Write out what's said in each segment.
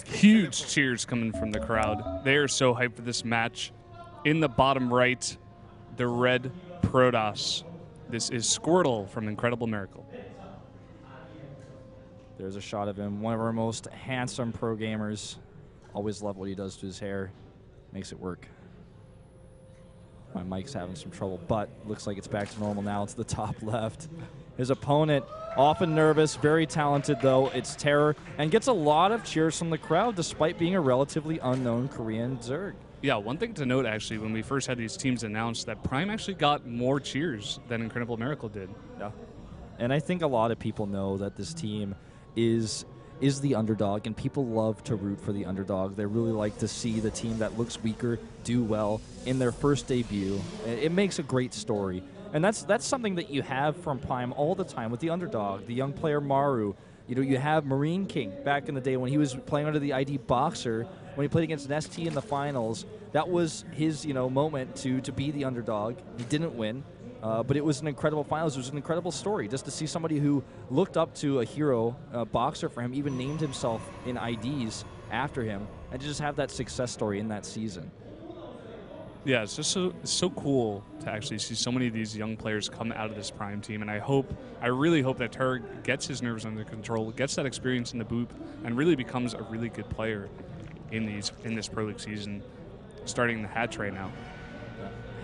Huge cheers coming from the crowd. They are so hyped for this match. In the bottom right, the red Protoss. This is Squirtle from Incredible Miracle. There's a shot of him, one of our most handsome pro gamers. Always love what he does to his hair. Makes it work. My mic's having some trouble, but looks like it's back to normal now. It's the top left. His opponent, often nervous, very talented though. It's Terror, and gets a lot of cheers from the crowd despite being a relatively unknown Korean Zerg. Yeah, one thing to note actually, when we first had these teams announced, that Prime actually got more cheers than Incredible Miracle did. Yeah. And I think a lot of people know that this team is the underdog, and people love to root for the underdog. They really like to see the team that looks weaker do well in their first debut. It makes a great story. And that's something that you have from Prime all the time with the underdog, the young player Maru. You know, you have Marine King back in the day when he was playing under the ID Boxer, when he played against an ST in the finals. That was his, moment to be the underdog. He didn't win. But it was an incredible finals. It was an incredible story just to see somebody who looked up to a hero, Boxer for him, even named himself in IDs after him, and to just have that success story in that season. Yeah, it's just so cool to actually see so many of these young players come out of this Prime team, and I really hope that Terror gets his nerves under control, gets that experience in the booth, and really becomes a really good player in this Pro League season, starting the Hatch right now.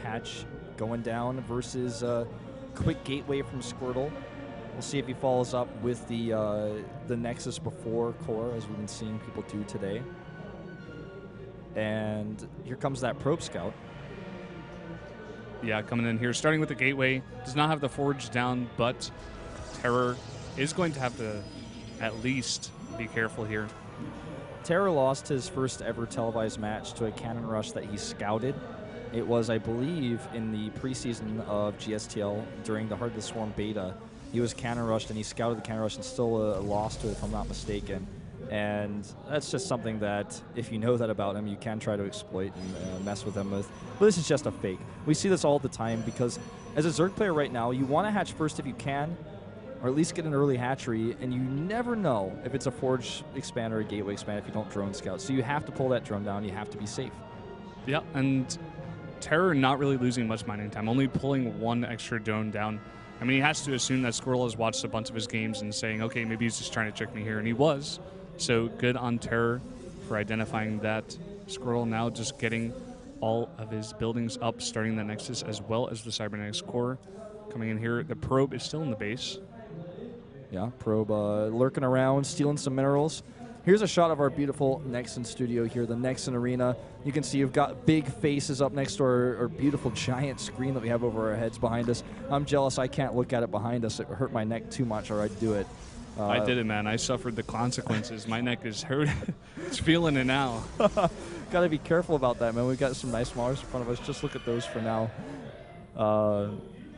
Hatch going down versus quick gateway from Squirtle. We'll see if he follows up with the Nexus before core, as we've been seeing people do today. And here comes that Probe Scout. Yeah, coming in here, starting with the gateway. Does not have the forge down, but Terror is going to have to at least be careful here. Terror lost his first ever televised match to a cannon rush that he scouted. It was, I believe, in the preseason of GSTL during the Heart of the Swarm beta. He was cannon rushed, and he scouted the cannon rush and still lost to it, if I'm not mistaken. And that's just something that, if you know that about him, you can try to exploit and mess with him with. But this is just a fake. We see this all the time because as a Zerg player right now, you want to hatch first if you can, or at least get an early hatchery, and you never know if it's a Forge expand or a Gateway expand if you don't drone scout. So you have to pull that drone down. You have to be safe. Yeah, and Terror not really losing much mining time, only pulling one extra drone down. I mean, he has to assume that Squirtle has watched a bunch of his games and saying, okay, maybe he's just trying to trick me here, and he was. So good on Terror for identifying that. Squirtle now just getting all of his buildings up, starting the Nexus as well as the Cybernetics core. Coming in here, the Probe is still in the base. Yeah, Probe lurking around, stealing some minerals. Here's a shot of our beautiful Nexon studio here, the Nexon Arena. You can see you've got big faces up next to our beautiful giant screen that we have over our heads behind us. I'm jealous I can't look at it behind us. It hurt my neck too much, or I'd do it. I did it, man. I suffered the consequences. My neck is hurt. It's feeling it now. Got to be careful about that, man. We've got some nice models in front of us. Just look at those for now.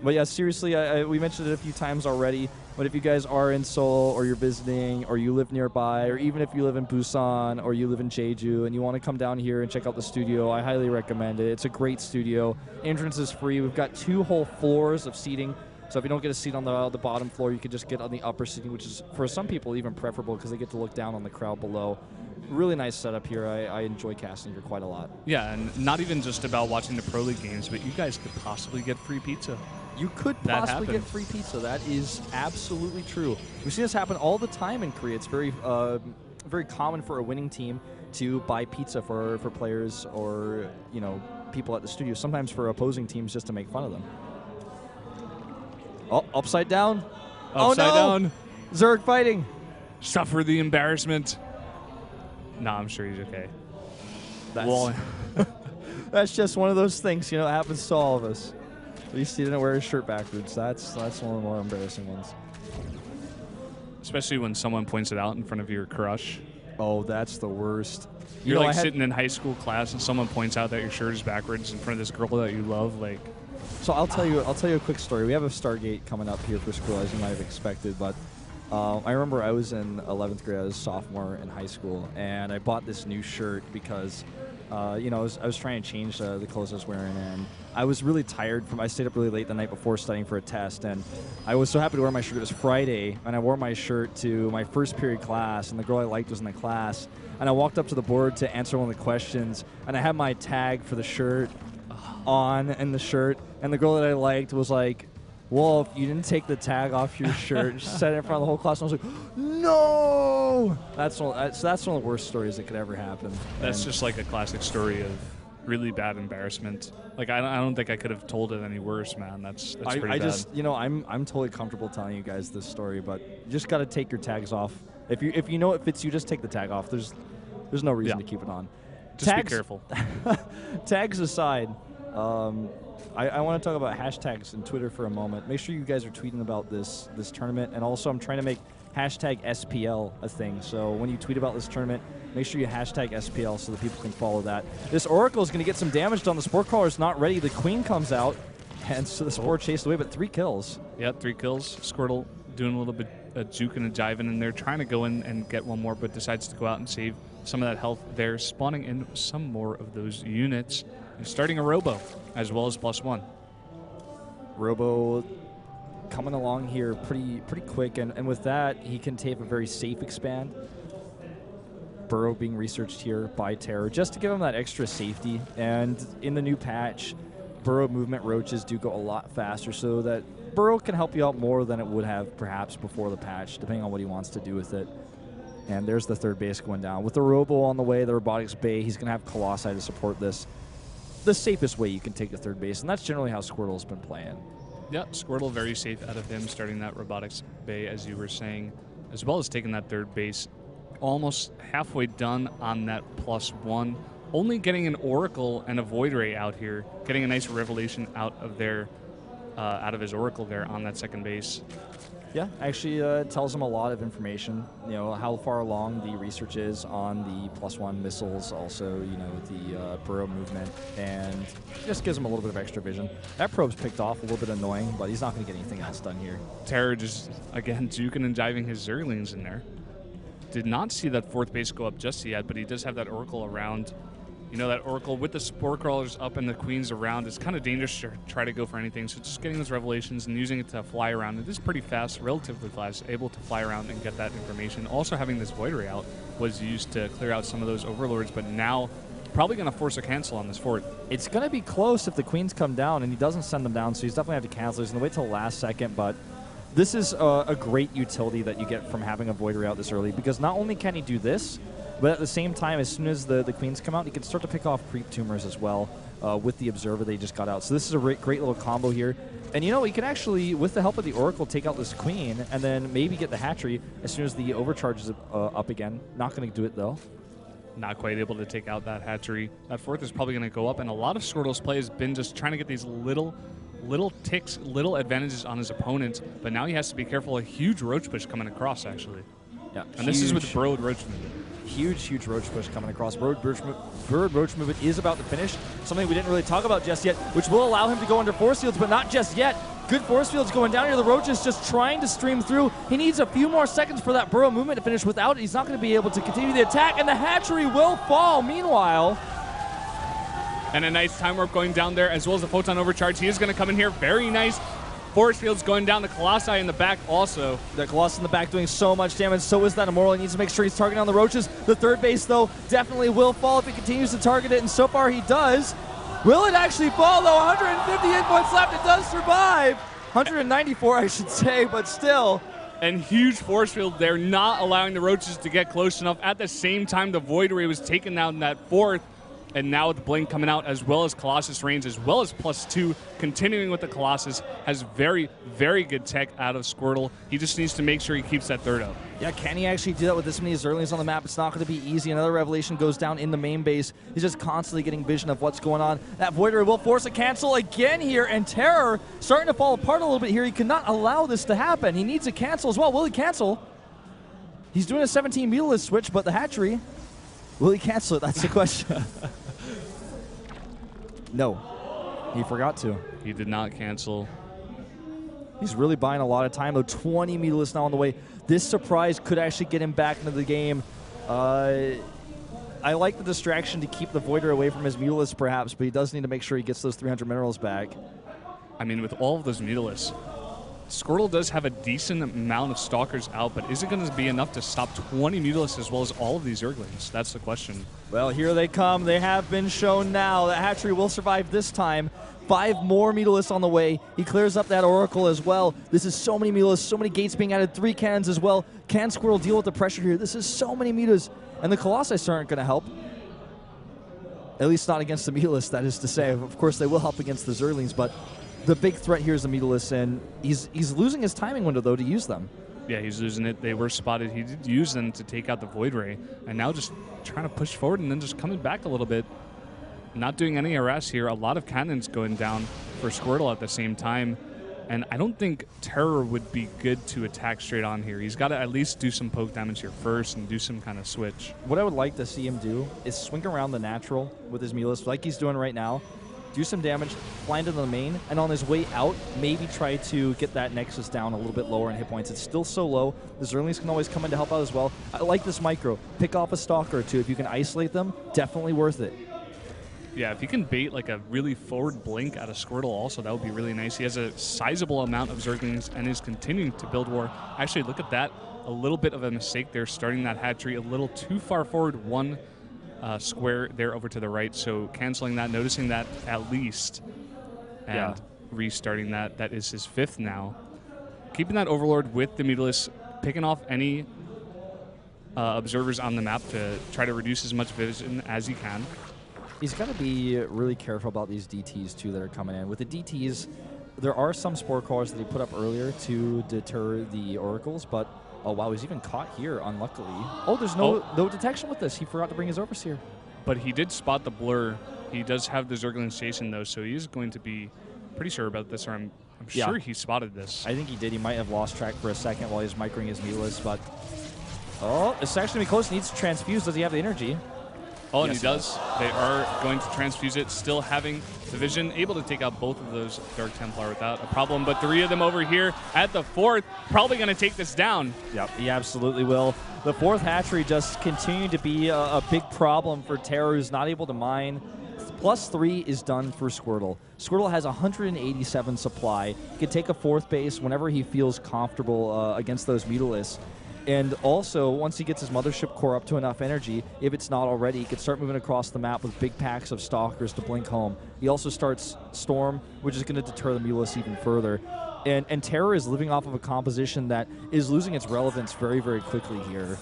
But yeah, seriously, we mentioned it a few times already, but if you guys are in Seoul or you're visiting or you live nearby, or even if you live in Busan or you live in Jeju and you want to come down here and check out the studio, I highly recommend it. It's a great studio. Entrance is free. We've got 2 whole floors of seating. So if you don't get a seat on the bottom floor, you can just get on the upper seating, which is, for some people, even preferable because they get to look down on the crowd below. Really nice setup here. I enjoy casting here quite a lot. Yeah, and not even just about watching the Pro League games, but you guys could possibly get free pizza. You could possibly get free pizza. That is absolutely true. We see this happen all the time in Korea. It's very very common for a winning team to buy pizza for players or people at the studio, sometimes for opposing teams just to make fun of them. Oh, upside down. Upside down. Zerg fighting. Suffer the embarrassment. Nah, I'm sure he's okay. That's just one of those things, it happens to all of us. At least he didn't wear his shirt backwards. That's one of the more embarrassing ones. Especially when someone points it out in front of your crush. Oh, that's the worst. You're like sitting in high school class and someone points out that your shirt is backwards in front of this girl that you love, like. So I'll tell you a quick story. We have a Stargate coming up here for school, as you might have expected, but I remember I was in 11th grade. I was a sophomore in high school, and I bought this new shirt because You know, I was trying to change the clothes I was wearing, and I was really tired I stayed up really late the night before studying for a test, and I was so happy to wear my shirt. It was Friday, and I wore my shirt to my first period class, and the girl I liked was in the class, and I walked up to the board to answer one of the questions, and I had my tag for the shirt on in the shirt, and the girl that I liked was like, well, if you didn't take the tag off your shirt, she said it in front of the whole class, and I was like, no! That's one of the worst stories that could ever happen. That's just like a classic story of really bad embarrassment. Like, I don't think I could have told it any worse, man. That's pretty bad. Just, you know, I'm totally comfortable telling you guys this story, but you just got to take your tags off. If you know it fits you, just take the tag off. There's no reason to keep it on. Just be careful. Tags aside, I want to talk about hashtags in Twitter for a moment. Make sure you guys are tweeting about this tournament, and also I'm trying to make hashtag SPL a thing. So when you tweet about this tournament, make sure you hashtag SPL so that people can follow that. This Oracle is going to get some damage done. The Sport Crawler is not ready. The Queen comes out, and so the Sport chased away, but 3 kills. Yeah, 3 kills. Squirtle doing a little bit of juking and jiving in there, trying to go in and get one more, but decides to go out and save some of that health there, spawning in some more of those units, and starting a Robo, as well as +1. Robo coming along here pretty quick, and with that, he can take a very safe expand. Burrow being researched here by Terror, just to give him that extra safety. And in the new patch, Burrow movement roaches do go a lot faster, so that Burrow can help you out more than it would have perhaps before the patch, depending on what he wants to do with it. And there's the third base going down. With the Robo on the way, the Robotics Bay, he's going to have Colossi to support this. The safest way you can take the third base, and that's generally how Squirtle's been playing. Yeah, Squirtle very safe out of him, starting that Robotics Bay, as you were saying, as well as taking that third base. Almost halfway done on that +1. Only getting an Oracle and a Void Ray out here, getting a nice Revelation out of there, out of his Oracle there on that second base. Yeah, actually it tells him a lot of information. You know, how far along the research is on the +1 missiles, also, you know, the Burrow movement, and just gives him a little bit of extra vision. That probe's picked off, a little bit annoying, but he's not going to get anything else done here. Terror just, again, juking and jiving his Zerlings in there. Did not see that fourth base go up just yet, but he does have that Oracle around. You know, that Oracle with the Spore Crawlers up and the Queens around is kind of dangerous to try to go for anything. So just getting those Revelations and using it to fly around. It is pretty fast, relatively fast, able to fly around and get that information. Also having this Void Ray out was used to clear out some of those Overlords, but now probably going to force a cancel on this fourth. It's going to be close if the Queens come down, and he doesn't send them down, so he's definitely have to cancel. He's going to wait till the last second, but this is a great utility that you get from having a Void Ray out this early, because not only can he do this, but at the same time, as soon as the Queens come out, he can start to pick off creep tumors as well with the Observer they just got out. So this is a great little combo here. And you know, he can actually, with the help of the Oracle, take out this Queen and then maybe get the hatchery as soon as the overcharge is up again. Not going to do it, though. Not quite able to take out that hatchery. That fourth is probably going to go up, and a lot of Squirtle's play has been just trying to get these little ticks, little advantages on his opponents, but now he has to be careful. A huge Roach Push coming across, actually. Yeah, and this is with Burrowed Roach movement. Huge Roach Push coming across. Bird Roach movement is about to finish. Something we didn't really talk about just yet, which will allow him to go under force fields, but not just yet. Good force fields going down here. The Roach is just trying to stream through. He needs a few more seconds for that Burrow movement to finish. Without it, he's not going to be able to continue the attack, and the hatchery will fall. Meanwhile, and a nice time warp going down there, as well as the Photon Overcharge. He is going to come in here. Very nice. Force fields going down. The Colossi in the back also. The Colossus in the back doing so much damage. So is that Immortal. He needs to make sure he's targeting on the Roaches. The third base, though, definitely will fall if he continues to target it, and so far he does. Will it actually fall, though? 150 hit points left. It does survive. 194, I should say, but still. And huge force field there, not allowing the Roaches to get close enough. At the same time, the Void Ray was taken down in that fourth. And now with the Blink coming out, as well as Colossus range, as well as +2, continuing with the Colossus, has very, very good tech out of Squirtle. He just needs to make sure he keeps that third up. Yeah, can he actually do that with this many Zerlings on the map? It's not going to be easy. Another Revelation goes down in the main base. He's just constantly getting vision of what's going on. That Void Ray will force a cancel again here, and Terror starting to fall apart a little bit here. He cannot allow this to happen. He needs a cancel as well. Will he cancel? He's doing a 17 Mutalisk switch, but the hatchery, will he cancel it? That's the question. No, he forgot to. He did not cancel. He's really buying a lot of time, though. 20 Mutalisks now on the way. This surprise could actually get him back into the game. I I like the distraction to keep the Voider away from his Mutalisk, perhaps, but he does need to make sure he gets those 300 minerals back. I mean, with all of those Mutalisks, Squirtle does have a decent amount of Stalkers out, but is it going to be enough to stop 20 Mutalisks as well as all of these Zerglings? That's the question. Well, here they come. They have been shown now. The hatchery will survive this time. 5 more Mutalisks on the way. He clears up that Oracle as well. This is so many Mutalisks, so many gates being added, 3 cannons as well. Can Squirtle deal with the pressure here? This is so many Mutas, and the Colossi aren't going to help. At least not against the Mutalisks, that is to say. Of course, they will help against the Zerglings, but the big threat here is the Mutalisks, and he's losing his timing window, though, to use them. Yeah, he's losing it. They were spotted. He did use them to take out the Void Ray, and now just trying to push forward and then just coming back a little bit. Not doing any harass here. A lot of cannons going down for Squirtle at the same time. And I don't think Terror would be good to attack straight on here. He's got to at least do some poke damage here first and do some kind of switch. What I would like to see him do is swing around the natural with his Mutalisk like he's doing right now. Do some damage, fly into the main, and on his way out, maybe try to get that Nexus down a little bit lower in hit points. It's still so low. The Zerglings can always come in to help out as well. I like this micro. Pick off a Stalker or 2. If you can isolate them, definitely worth it. Yeah, if he can bait like a really forward blink out of Squirtle also, that would be really nice. He has a sizable amount of Zerglings and is continuing to build war. Actually, look at that. A little bit of a mistake there, starting that hatchery a little too far forward. One square there over to the right, so canceling that, noticing that at least, and restarting that. That is his 5th now. Keeping that Overlord with the Mutalisk, picking off any observers on the map to try to reduce as much vision as he can. He's got to be really careful about these DTs, too, that are coming in. With the DTs, there are some Spore Crawlers that he put up earlier to deter the Oracles, but, oh, wow, he's even caught here, unluckily. Oh, there's no detection with this. He forgot to bring his Overseer. But he did spot the blur. He does have the Zerglings chasing, though, so he is going to be pretty sure about this, or I'm sure he spotted this. I think he did. He might have lost track for a second while he was microing his Mutalisk, but... Oh, it's actually close. He needs to transfuse. Does he have the energy? Oh, and he does. They are going to transfuse it, still having the vision, able to take out both of those Dark Templar without a problem. But 3 of them over here at the 4th, probably going to take this down. Yep, he absolutely will. The 4th hatchery just continuing to be a big problem for Terror, who's not able to mine. +3 is done for Squirtle. Squirtle has 187 supply. He can take a 4th base whenever he feels comfortable against those Mutalisks. And also, once he gets his Mothership Core up to enough energy, if it's not already, he can start moving across the map with big packs of Stalkers to blink home. He also starts Storm, which is going to deter the Mutalisks even further. And Terror is living off of a composition that is losing its relevance very, very quickly here.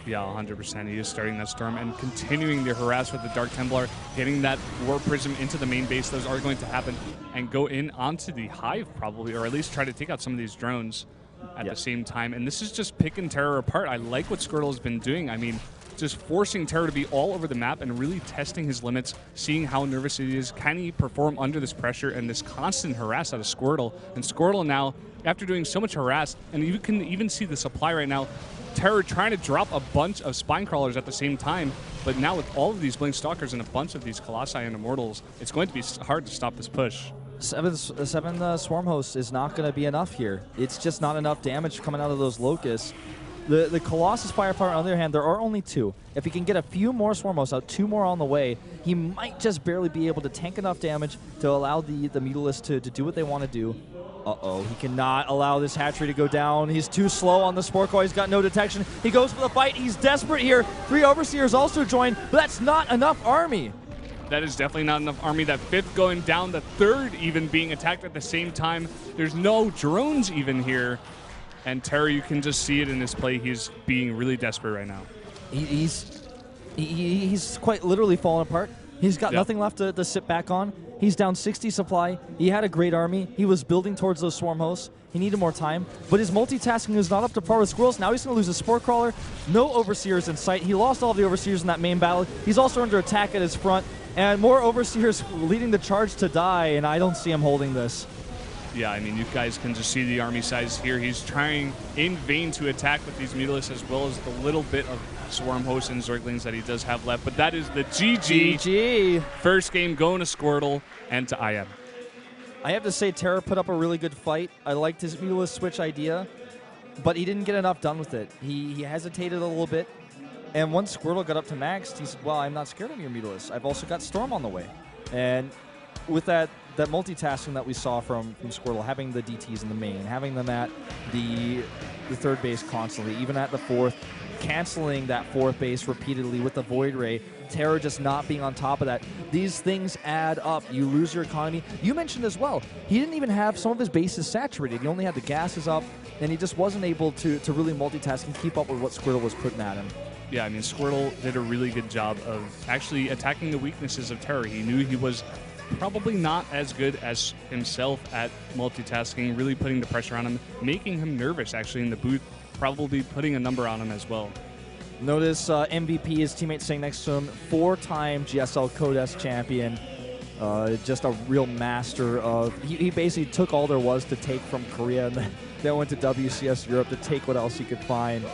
Yeah, 100%. He is starting that Storm and continuing to harass with the Dark Templar, getting that War Prism into the main base. Those are going to happen and go in onto the Hive probably, or at least try to take out some of these drones at the same time. And this is just picking Terror apart. I like what Squirtle has been doing. I mean, just forcing Terror to be all over the map and really testing his limits, seeing how nervous he is. Can he perform under this pressure and this constant harass out of Squirtle? And Squirtle now, after doing so much harass, and you can even see the supply right now, Terror trying to drop a bunch of Spine Crawlers at the same time, but now with all of these Blink Stalkers and a bunch of these Colossi and Immortals, it's going to be hard to stop this push. Seven Swarm Hosts is not going to be enough here. It's just not enough damage coming out of those Locusts. The Colossus Firepower, on the other hand, there are only 2. If he can get a few more Swarm Hosts out, 2 more on the way, he might just barely be able to tank enough damage to allow the Mutalisks to do what they want to do. Uh-oh, he cannot allow this hatchery to go down. He's too slow on the Spore Coil. He's got no detection. He goes for the fight. He's desperate here. 3 Overseers also joined, but that's not enough army. That is definitely not enough army. That 5th going down, the 3rd even being attacked at the same time. There's no drones even here. And Terror, you can just see it in his play. He's being really desperate right now. He's quite literally falling apart. He's got nothing left to sit back on. He's down 60 supply. He had a great army. He was building towards those Swarm Hosts. He needed more time. But his multitasking is not up to par with Squirrels. Now he's going to lose a Spore Crawler. No Overseers in sight. He lost all of the Overseers in that main battle. He's also under attack at his front. And more Overseers leading the charge to die, and I don't see him holding this. Yeah, I mean, you guys can just see the army size here. He's trying in vain to attack with these Mutalisks as well as the little bit of Swarm Hosts and Zerglings that he does have left. But that is the GG. First game going to Squirtle and to IM. I have to say, Terror put up a really good fight. I liked his Mutalisk switch idea, but he didn't get enough done with it. He hesitated a little bit. And once Squirtle got up to max, he said, well, I'm not scared of your Mutalisk. I've also got Storm on the way. And with that multitasking that we saw from Squirtle, having the DTs in the main, having them at the third base constantly, even at the fourth, canceling that fourth base repeatedly with the Void Ray, Terra just not being on top of that. These things add up. You lose your economy. You mentioned as well, he didn't even have some of his bases saturated. He only had the gases up, and he just wasn't able to really multitask and keep up with what Squirtle was putting at him. Yeah, I mean, Squirtle did a really good job of actually attacking the weaknesses of Terra. He knew he was probably not as good as himself at multitasking, really putting the pressure on him, making him nervous actually in the booth, probably putting a number on him as well. Notice MVP, his teammate sitting next to him, 4-time GSL Codes champion, just a real master of, he basically took all there was to take from Korea and then went to WCS Europe to take what else he could find.